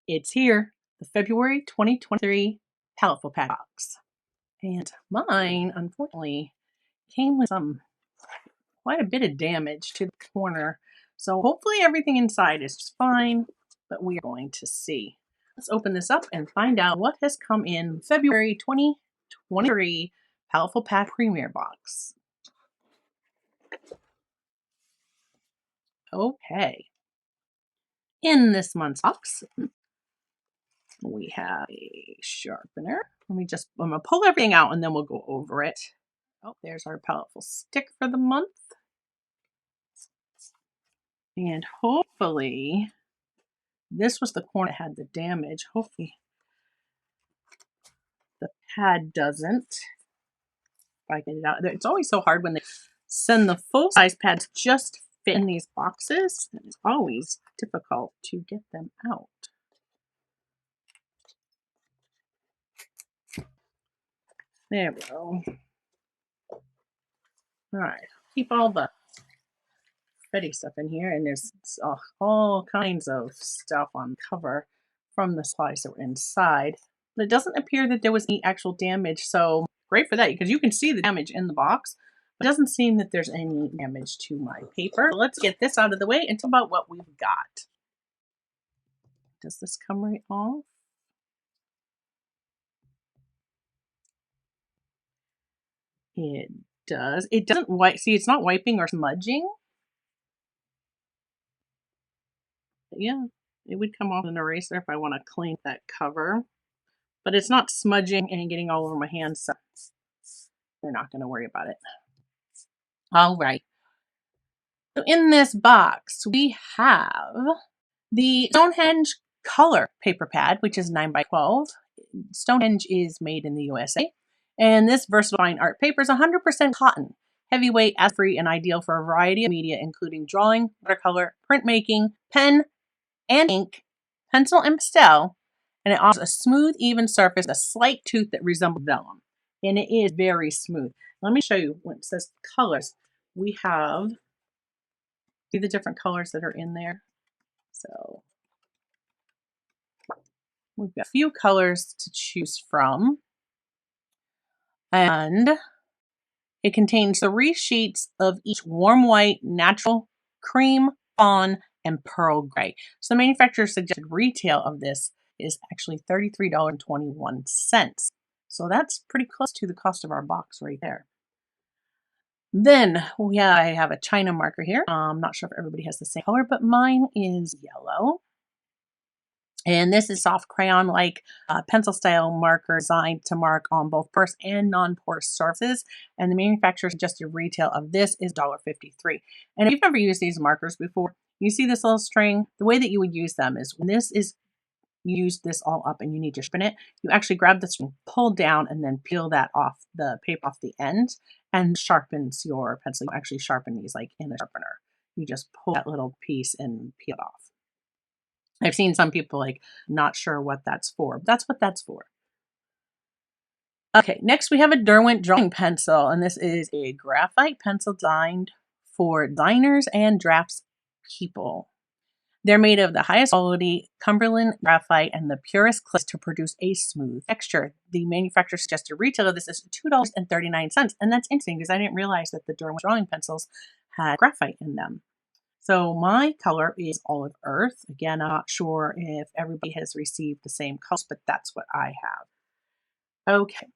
It's here, the February 2023 Paletteful Packs. And mine, unfortunately, came with quite a bit of damage to the corner. So hopefully everything inside is fine, but we are going to see. Let's open this up and find out what has come in February 2023 Paletteful Pack Premier Box. Okay. In this month's box, we have a sharpener. I'm going to pull everything out and then we'll go over it. Oh, there's our Paletteful stick for the month. And hopefully, this was the corner that had the damage. Hopefully, the pad doesn't. If I get it out. It's always so hard when they send the full-size pads just fit in these boxes. It's always difficult to get them out. There we go. All right, keep all the pretty stuff in here, and there's all kinds of stuff on cover from the supplies that were inside. But it doesn't appear that there was any actual damage, so great for that, because you can see the damage in the box. It doesn't seem that there's any damage to my paper. So let's get this out of the way and talk about what we've got. Does this come right off? It does. It doesn't wipe. See, it's not wiping or smudging. But yeah, it would come off an eraser if I want to clean that cover. But it's not smudging and getting all over my hands, so they're not going to worry about it. All right. So in this box, we have the Stonehenge color paper pad, which is 9x12. Stonehenge is made in the USA. And this versatile fine art paper is 100% cotton, heavyweight, acid-free, and ideal for a variety of media, including drawing, watercolor, printmaking, pen and ink, pencil and pastel, and it offers a smooth, even surface, a slight tooth that resembles vellum. And it is very smooth. Let me show you when it says colors. We have, see the different colors that are in there? So we've got a few colors to choose from. And it contains 3 sheets of each warm white, natural, cream, fawn, and pearl gray. So the manufacturer's suggested retail of this is actually $33.21. So that's pretty close to the cost of our box right there. Then I have a China marker here. I'm not sure if everybody has the same color, but mine is yellow. And this is soft crayon-like pencil style marker designed to mark on both porous and non-porous surfaces. And the manufacturer's suggested retail of this is $1.53. And if you've never used these markers before, you see this little string. The way that you would use them is when you use this all up and you need to sharpen it, you actually grab the string, pull down, and then peel that off the paper off the end and sharpens your pencil. You actually sharpen these like in a sharpener. You just pull that little piece and peel it off. I've seen some people like not sure what that's for. That's what that's for. Okay, next we have a Derwent drawing pencil, and this is a graphite pencil designed for designers and drafts people. They're made of the highest quality Cumberland graphite and the purest clay to produce a smooth texture. The manufacturer suggested retail of this is $2.39, and that's interesting because I didn't realize that the Derwent drawing pencils had graphite in them. So my color is olive earth. Again, I'm not sure if everybody has received the same colors, but that's what I have. Okay.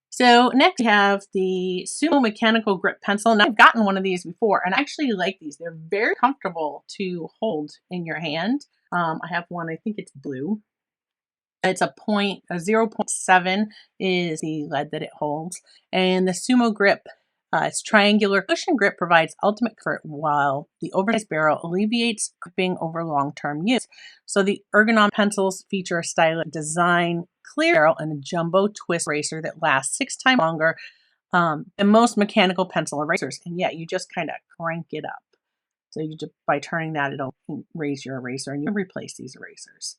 So next we have the Sumo mechanical grip pencil. And I've gotten one of these before, and I actually like these. They're very comfortable to hold in your hand. I have one, I think it's blue. It's a 0.7 is the lead that it holds. And the Sumo grip, its triangular cushion grip provides ultimate comfort, while the oversized barrel alleviates gripping over long-term use. So the ergonomic pencils feature a stylish design, clear barrel, and a jumbo twist eraser that lasts 6 times longer than most mechanical pencil erasers. And yeah, you just kind of crank it up. So you just, by turning that, it'll raise your eraser, and you can replace these erasers.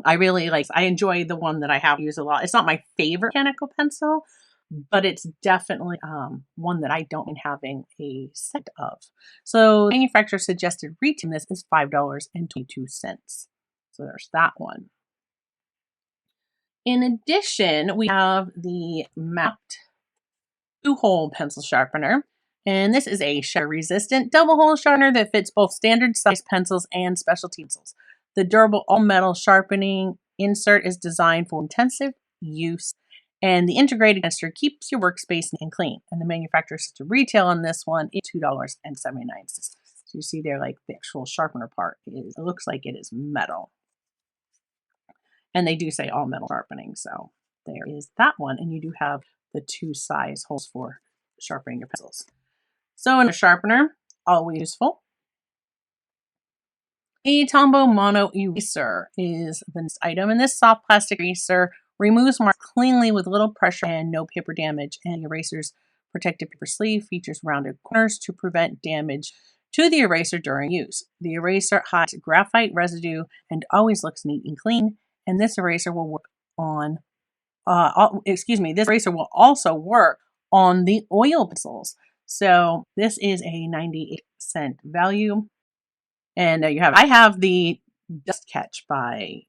I enjoy the one that I have used a lot. It's not my favorite mechanical pencil, but it's definitely one that I don't mind having a set of. So manufacturer suggested retail in this is $5.22. So there's that one. In addition, we have the mapped 2-hole pencil sharpener. And this is a shatter-resistant double-hole sharpener that fits both standard-size pencils and specialty pencils. The durable all-metal sharpening insert is designed for intensive use, and the integrated canister keeps your workspace neat and clean. And the manufacturer says to retail on this one is $2.79. So you see there, like the actual sharpener part is, it looks like it is metal. And they do say all metal sharpening, so there is that one. And you do have the 2 size holes for sharpening your pencils. So in a sharpener, always useful. A Tombow Mono Eraser is the next item, and this soft plastic eraser removes marks cleanly with little pressure and no paper damage. And the eraser's protective paper sleeve features rounded corners to prevent damage to the eraser during use. The eraser hides graphite residue and always looks neat and clean. And this eraser will work on, this eraser will also work on the oil pencils. So this is a 98-cent value. And there you have it. I have the Dust Catch by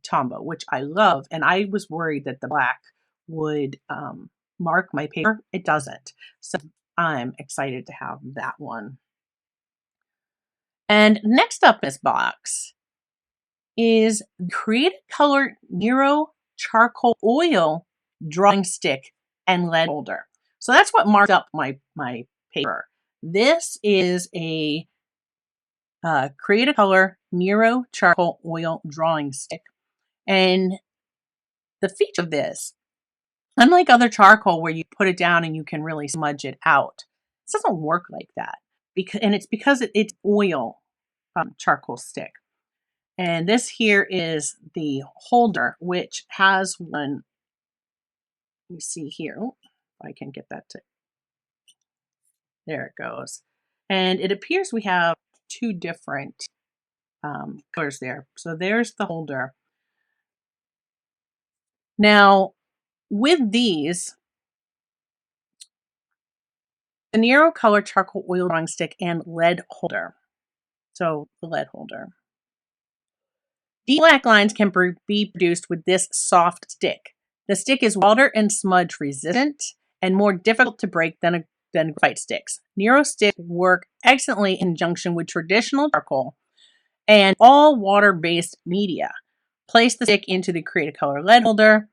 Tombow, which I love. And I was worried that the black would mark my paper. It doesn't. So I'm excited to have that one. And next up in this box is the Created Color Nero Charcoal Oil Drawing Stick and Lead Holder. So that's what marked up my paper. This is a Created Color Nero Charcoal Oil Drawing Stick. And the feature of this, unlike other charcoal where you put it down and you can really smudge it out, this doesn't work like that. It's because it's oil charcoal stick. And this here is the holder, which has one, you see here, if I can get that to, there it goes. And it appears we have 2 different colors there. So there's the holder. Now, with these, the Nero Color Charcoal Oil Drawing Stick and Lead Holder. So the lead holder. Deep black lines can be produced with this soft stick. The stick is water and smudge resistant and more difficult to break than graphite sticks. Nero sticks work excellently in conjunction with traditional charcoal and all water-based media. Place the stick into the Created Color lead holder.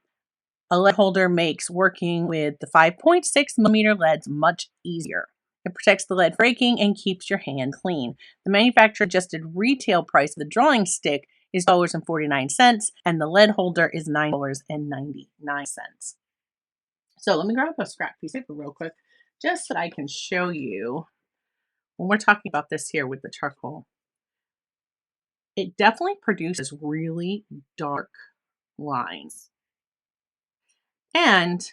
A lead holder makes working with the 5.6mm leads much easier. It protects the lead breaking and keeps your hand clean. The manufacturer adjusted retail price of the drawing stick is $2.49, and the lead holder is $9.99. So let me grab a scrap piece of paper real quick, just so that I can show you when we're talking about this here with the charcoal. It definitely produces really dark lines. And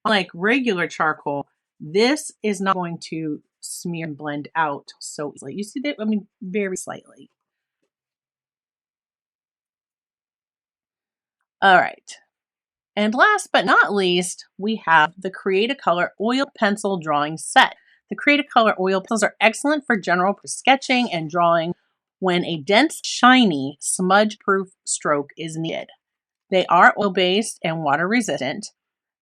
unlike regular charcoal, this is not going to smear and blend out so easily. You see that? I mean, very slightly. All right. And last but not least, we have the Created Color Oil Pencil Drawing Set. The Created Color oil pencils are excellent for general sketching and drawing when a dense, shiny, smudge-proof stroke is needed. They are oil-based and water-resistant.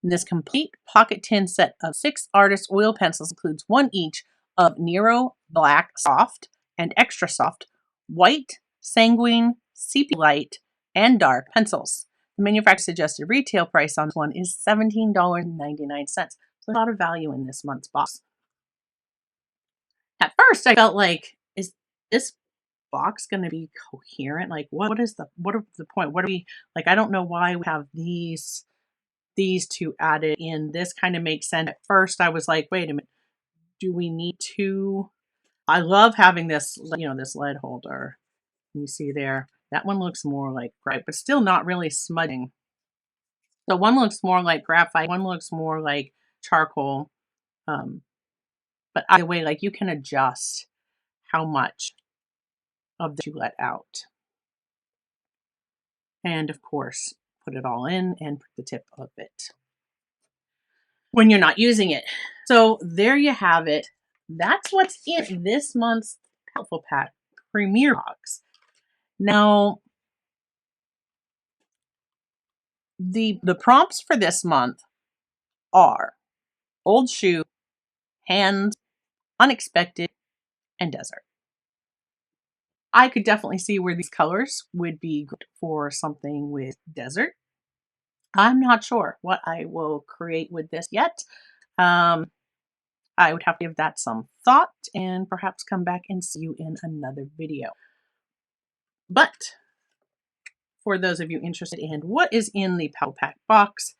This complete pocket tin set of 6 artist oil pencils includes 1 each of Nero Black Soft and Extra Soft, White, Sanguine, Sepia Light, and Dark pencils. The manufacturer suggested retail price on this one is $17.99. So a lot of value in this month's box. At first, I felt like, is this box going to be coherent? Like, what is the point? What are we, like, I don't know why we have these 2 added in. This kind of makes sense. At first, I was like, wait a minute, do we need 2? I love having this, this lead holder. You see there, that one looks more like graphite, but still not really smudging. So one looks more like graphite, one looks more like charcoal. But either way, like, you can adjust how much of the you let out. And of course, put it all in and put the tip of it. when you're not using it. So there you have it. That's what's in this month's Paletteful Pack Premier Box. Now, the prompts for this month are old shoe, hands, unexpected, and desert. I could definitely see where these colors would be good for something with desert. I'm not sure what I will create with this yet. I would have to give that some thought and perhaps come back and see you in another video. But for those of you interested in what is in the Paletteful Pack box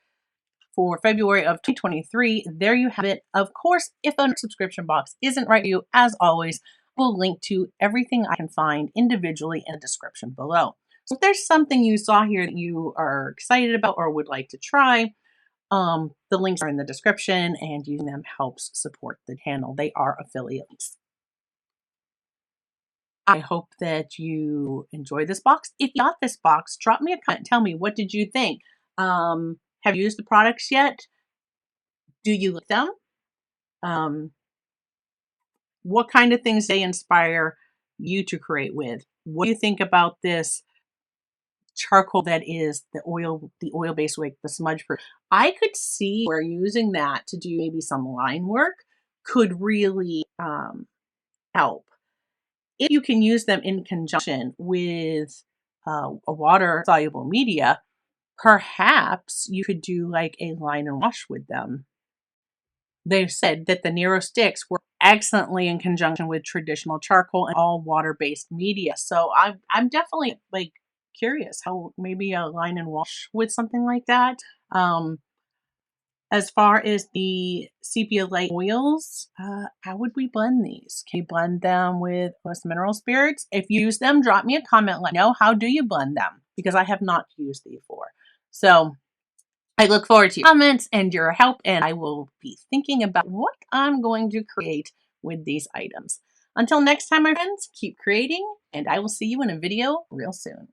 for February of 2023, there you have it. Of course, if a subscription box isn't right for you, as always, we'll link to everything I can find individually in the description below. So if there's something you saw here that you are excited about or would like to try, the links are in the description, and using them helps support the channel. They are affiliate links. I hope that you enjoy this box. If you got this box, drop me a comment. Tell me, what did you think? Have you used the products yet? Do you like them? What kind of things they inspire you to create with? What do you think about this charcoal that is the oil-based wick, the smudge proof? I could see where using that to do maybe some line work could really help. If you can use them in conjunction with a water-soluble media, perhaps you could do like a line and wash with them. They've said that the Nero sticks work excellently in conjunction with traditional charcoal and all water-based media. So I'm definitely like curious how maybe a line and wash with something like that. As far as the sepia light oils, how would we blend these? Can you blend them with mineral spirits? If you use them, drop me a comment. Let me know, how do you blend them? Because I have not used these before. So I look forward to your comments and your help, and I will be thinking about what I'm going to create with these items. Until next time, my friends, keep creating, and I will see you in a video real soon.